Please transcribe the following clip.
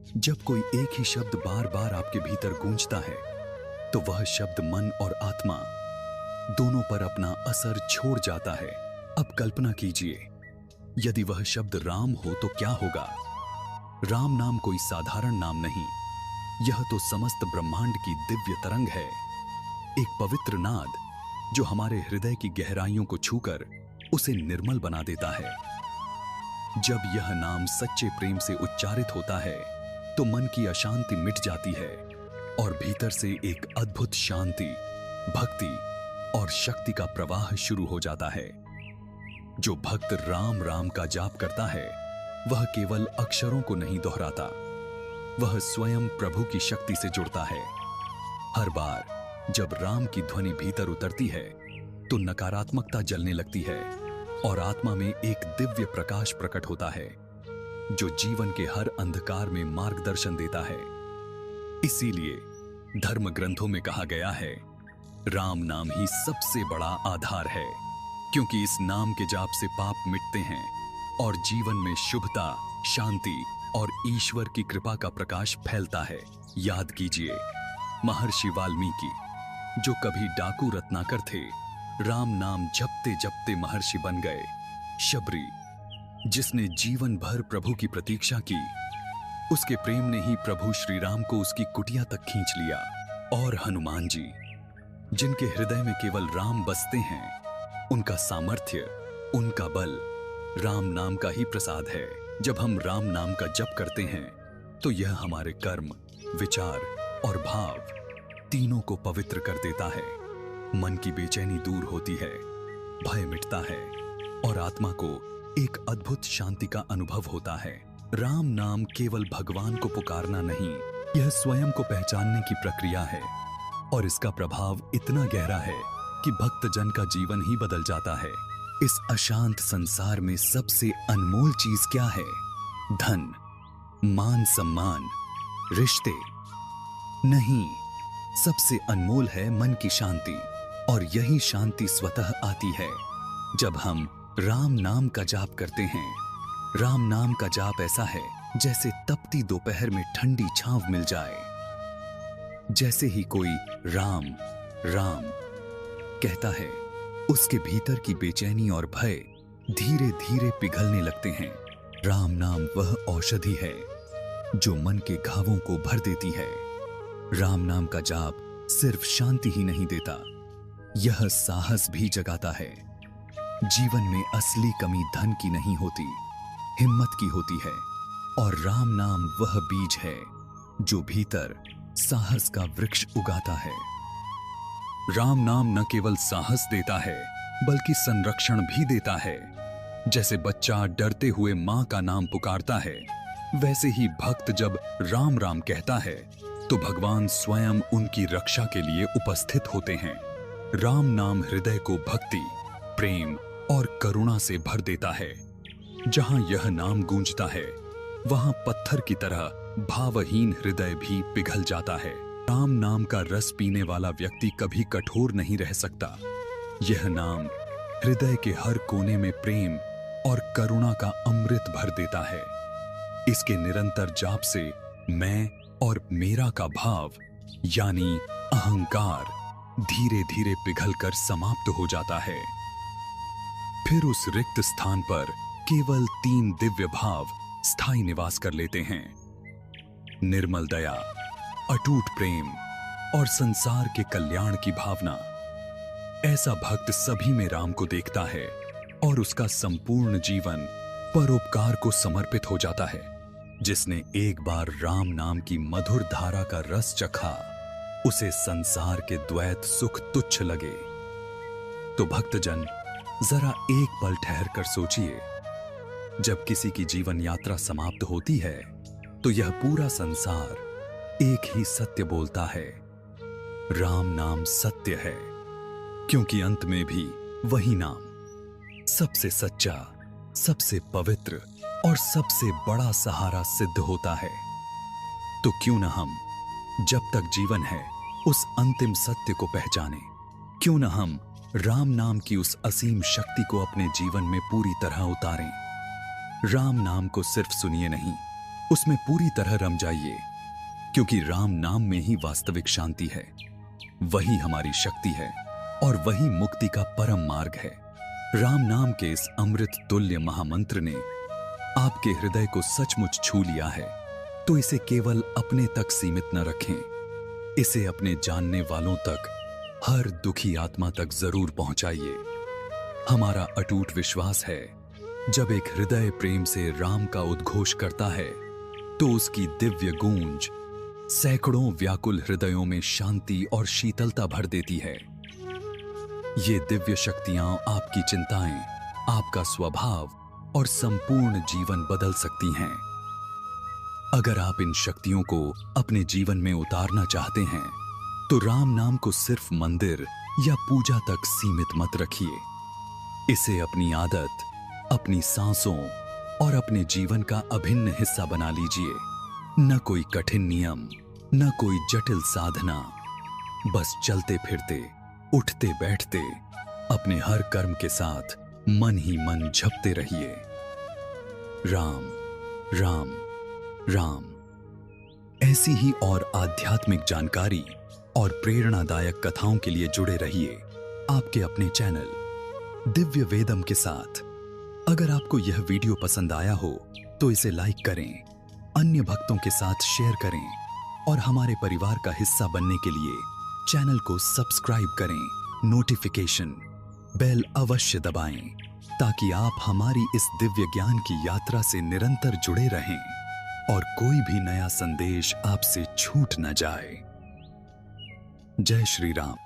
जब कोई एक ही शब्द बार बार आपके भीतर गूंजता है, तो वह शब्द मन और आत्मा दोनों पर अपना असर छोड़ जाता है। अब कल्पना कीजिए, यदि वह शब्द राम हो तो क्या होगा। राम नाम कोई साधारण नाम नहीं, यह तो समस्त ब्रह्मांड की दिव्य तरंग है, एक पवित्र नाद जो हमारे हृदय की गहराइयों को छूकर उसे निर्मल बना देता है। जब यह नाम सच्चे प्रेम से उच्चारित होता है तो मन की अशांति मिट जाती है और भीतर से एक अद्भुत शांति, भक्ति और शक्ति का प्रवाह शुरू हो जाता है। जो भक्त राम राम का जाप करता है, वह केवल अक्षरों को नहीं दोहराता, वह स्वयं प्रभु की शक्ति से जुड़ता है। हर बार जब राम की ध्वनि भीतर उतरती है तो नकारात्मकता जलने लगती है और आत्मा में एक दिव्य प्रकाश प्रकट होता है जो जीवन के हर अंधकार में मार्गदर्शन देता है। इसीलिए धर्म ग्रंथों में कहा गया है, राम नाम ही सबसे बड़ा आधार है, क्योंकि इस नाम के जाप से पाप मिटते हैं और जीवन में शुभता, शांति और ईश्वर की कृपा का प्रकाश फैलता है। याद कीजिए, महर्षि वाल्मीकि जो कभी डाकू रत्नाकर थे, राम नाम जपते जपते महर्षि बन गए। शबरी जिसने जीवन भर प्रभु की प्रतीक्षा की, उसके प्रेम ने ही प्रभु श्री राम को उसकी कुटिया तक खींच लिया। और हनुमान जी जिनके हृदय में केवल राम बसते हैं, उनका सामर्थ्य, उनका बल राम नाम का ही प्रसाद है। जब हम राम नाम का जप करते हैं तो यह हमारे कर्म, विचार और भाव तीनों को पवित्र कर देता है। मन की बेचैनी दूर होती है, भय मिटता है और आत्मा को एक अद्भुत शांति का अनुभव होता है। राम नाम केवल भगवान को पुकारना नहीं, यह स्वयं को पहचानने की प्रक्रिया है और इसका प्रभाव इतना गहरा है कि भक्तजन का जीवन ही बदल जाता है। इस अशांत संसार में सबसे अनमोल चीज क्या है? धन, मान सम्मान, रिश्ते नहीं, सबसे अनमोल है मन की शांति। और यही शांति स्वतः आती है जब हम राम नाम का जाप करते हैं। राम नाम का जाप ऐसा है जैसे तपती दोपहर में ठंडी छांव मिल जाए। जैसे ही कोई राम राम कहता है, उसके भीतर की बेचैनी और भय धीरे धीरे पिघलने लगते हैं। राम नाम वह औषधि है जो मन के घावों को भर देती है। राम नाम का जाप सिर्फ शांति ही नहीं देता, यह साहस भी जगाता है। जीवन में असली कमी धन की नहीं होती, हिम्मत की होती है। और राम नाम वह बीज है जो भीतर साहस का वृक्ष उगाता है। राम नाम न केवल साहस देता है बल्कि संरक्षण भी देता है। जैसे बच्चा डरते हुए मां का नाम पुकारता है, वैसे ही भक्त जब राम राम कहता है तो भगवान स्वयं उनकी रक्षा के लिए उपस्थित होते हैं। राम नाम हृदय को भक्ति, प्रेम और करुणा से भर देता है। जहां यह नाम गूंजता है, वहां पत्थर की तरह भावहीन हृदय भी पिघल जाता है। राम नाम का रस पीने वाला व्यक्ति कभी कठोर नहीं रह सकता। यह नाम हृदय के हर कोने में प्रेम और करुणा का अमृत भर देता है। इसके निरंतर जाप से मैं और मेरा का भाव यानी अहंकार धीरे धीरे पिघलकर समाप्त हो जाता है। फिर उस रिक्त स्थान पर केवल 3 दिव्य भाव स्थायी निवास कर लेते हैं: निर्मल दया, अटूट प्रेम और संसार के कल्याण की भावना। ऐसा भक्त सभी में राम को देखता है और उसका संपूर्ण जीवन परोपकार को समर्पित हो जाता है। जिसने एक बार राम नाम की मधुर धारा का रस चखा, उसे संसार के द्वैत सुख तुच्छ लगे। तो भक्तजन, जरा एक पल ठहर कर सोचिए, जब किसी की जीवन यात्रा समाप्त होती है तो यह पूरा संसार एक ही सत्य बोलता है, राम नाम सत्य है। क्योंकि अंत में भी वही नाम सबसे सच्चा, सबसे पवित्र और सबसे बड़ा सहारा सिद्ध होता है। तो क्यों न हम, जब तक जीवन है, उस अंतिम सत्य को पहचानें। क्यों न हम राम नाम की उस असीम शक्ति को अपने जीवन में पूरी तरह उतारें। राम नाम को सिर्फ सुनिए नहीं, उसमें पूरी तरह रम जाइए, क्योंकि राम नाम में ही वास्तविक शांति है। वही हमारी शक्ति है और वही मुक्ति का परम मार्ग है। राम नाम के इस अमृत तुल्य महामंत्र ने आपके हृदय को सचमुच छू लिया है, तो इसे केवल अपने तक सीमित न रखें। इसे अपने जानने वालों तक, हर दुखी आत्मा तक जरूर पहुंचाइए। हमारा अटूट विश्वास है, जब एक हृदय प्रेम से राम का उद्घोष करता है, तो उसकी दिव्य गूंज सैकड़ों व्याकुल हृदयों में शांति और शीतलता भर देती है। ये दिव्य शक्तियां आपकी चिंताएं, आपका स्वभाव और संपूर्ण जीवन बदल सकती हैं। अगर आप इन शक्तियों को अपने जीवन में उतारना चाहते हैं, तो राम नाम को सिर्फ मंदिर या पूजा तक सीमित मत रखिए। इसे अपनी आदत, अपनी सांसों और अपने जीवन का अभिन्न हिस्सा बना लीजिए। न कोई कठिन नियम, न कोई जटिल साधना, बस चलते फिरते, उठते बैठते अपने हर कर्म के साथ मन ही मन जपते रहिए। राम राम राम। ऐसी ही और आध्यात्मिक जानकारी और प्रेरणादायक कथाओं के लिए जुड़े रहिए आपके अपने चैनल दिव्य वेदम के साथ। अगर आपको यह वीडियो पसंद आया हो तो इसे लाइक करें, अन्य भक्तों के साथ शेयर करें और हमारे परिवार का हिस्सा बनने के लिए चैनल को सब्सक्राइब करें। नोटिफिकेशन बेल अवश्य दबाएं, ताकि आप हमारी इस दिव्य ज्ञान की यात्रा से निरंतर जुड़े रहें और कोई भी नया संदेश आपसे छूट न जाए। जय श्री राम।